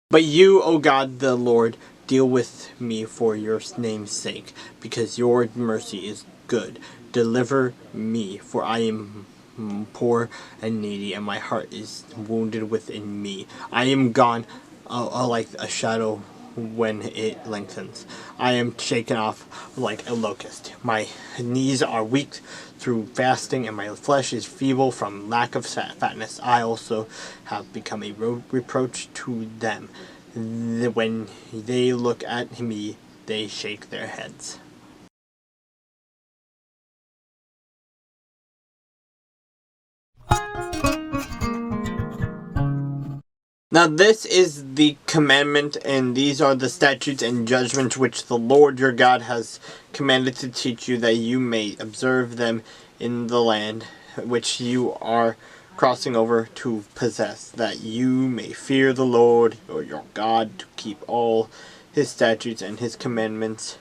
But you, O God the Lord, deal with me for your name's sake, because your mercy is good. Deliver me, for I am poor and needy, and my heart is wounded within me. I am gone like a shadow when it lengthens. I am shaken off like a locust. My knees are weak through fasting, and my flesh is feeble from lack of fatness. I also have become a reproach to them. When they look at me, they shake their heads. Now this is the commandment, and these are the statutes and judgments which the Lord your God has commanded to teach you, that you may observe them in the land which you are crossing over to possess, that you may fear the Lord your God, to keep all his statutes and his commandments,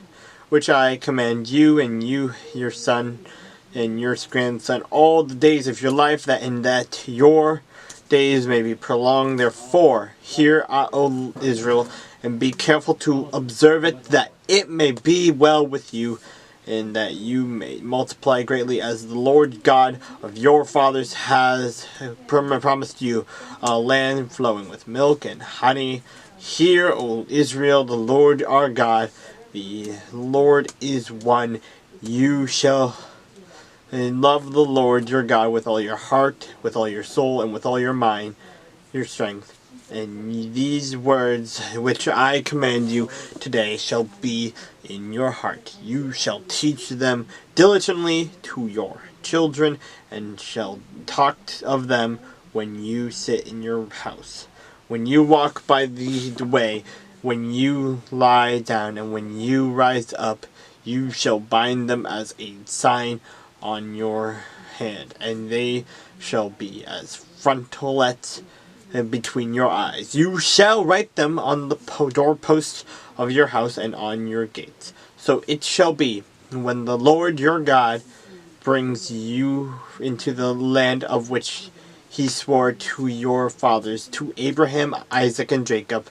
which I command you and your son, and your grandson all the days of your life, that your days may be prolonged. Therefore, hear, O Israel, and be careful to observe it, that it may be well with you, and that you may multiply greatly, as the Lord God of your fathers has promised you, a land flowing with milk and honey. Hear, O Israel, the Lord our God, the Lord is one. You shall love the Lord your God with all your heart, with all your soul, and with all your mind, your strength. And these words which I command you today shall be in your heart. You shall teach them diligently to your children, and shall talk of them when you sit in your house, when you walk by the way, when you lie down, and when you rise up. You shall bind them as a sign on your hand, and they shall be as frontlets between your eyes. You shall write them on the doorposts of your house and on your gates. So it shall be, when the Lord your God brings you into the land of which he swore to your fathers, to Abraham, Isaac, and Jacob,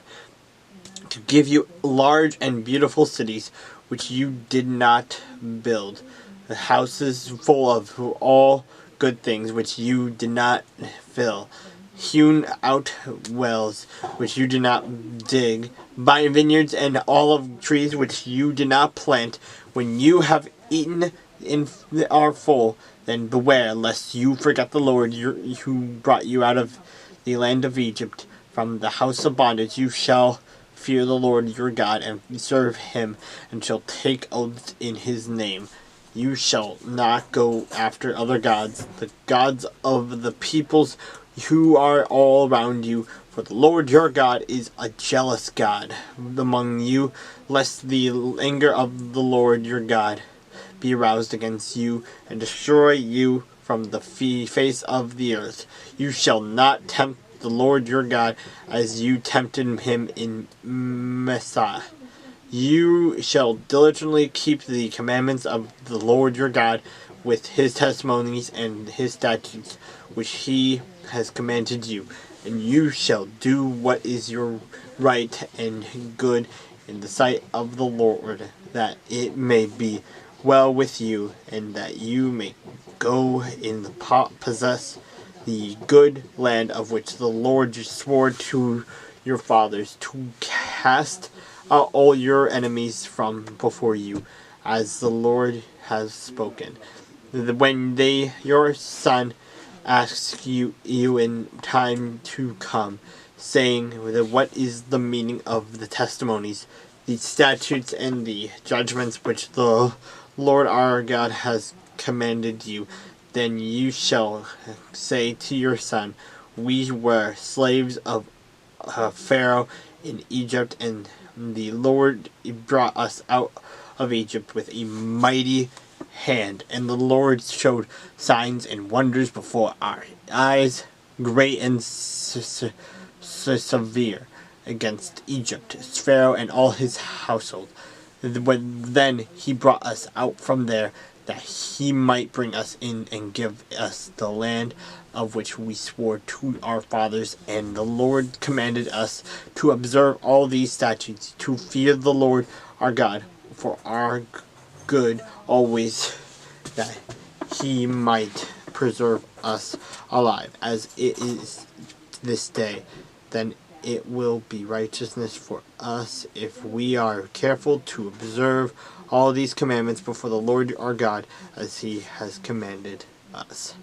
to give you large and beautiful cities which you did not build, the houses full of all good things which you did not fill, hewn out wells which you did not dig, vine vineyards and olive trees which you did not plant. When you have eaten and are full, then beware lest you forget the Lord who brought you out of the land of Egypt, from the house of bondage. You shall fear the Lord your God, and serve him, and shall take oaths in his name. You shall not go after other gods, the gods of the peoples who are all around you, for the Lord your God is a jealous God among you, lest the anger of the Lord your God be aroused against you, and destroy you from the face of the earth. You shall not tempt the Lord your God as you tempted him in Messah. You shall diligently keep the commandments of the Lord your God, with his testimonies and his statutes which he has commanded you, and you shall do what is your right and good in the sight of the Lord, that it may be well with you, and that you may go in the possess the good land of which the Lord swore to your fathers, to cast out all your enemies from before you, as the Lord has spoken. When your son asks you in time to come, saying, what is the meaning of the testimonies, the statutes, and the judgments which the Lord our God has commanded you, then you shall say to your son, we were slaves of Pharaoh in Egypt, and the Lord brought us out of Egypt with a mighty hand, and the Lord showed signs and wonders before our eyes, great and severe, against Egypt, Pharaoh and all his household. When then he brought us out from there, that he might bring us in and give us the land of which we swore to our fathers. And the Lord commanded us to observe all these statutes, to fear the Lord our God for our good always, that he might preserve us alive as it is this day. Then it will be righteousness for us if we are careful to observe all these commandments before the Lord our God as he has commanded us.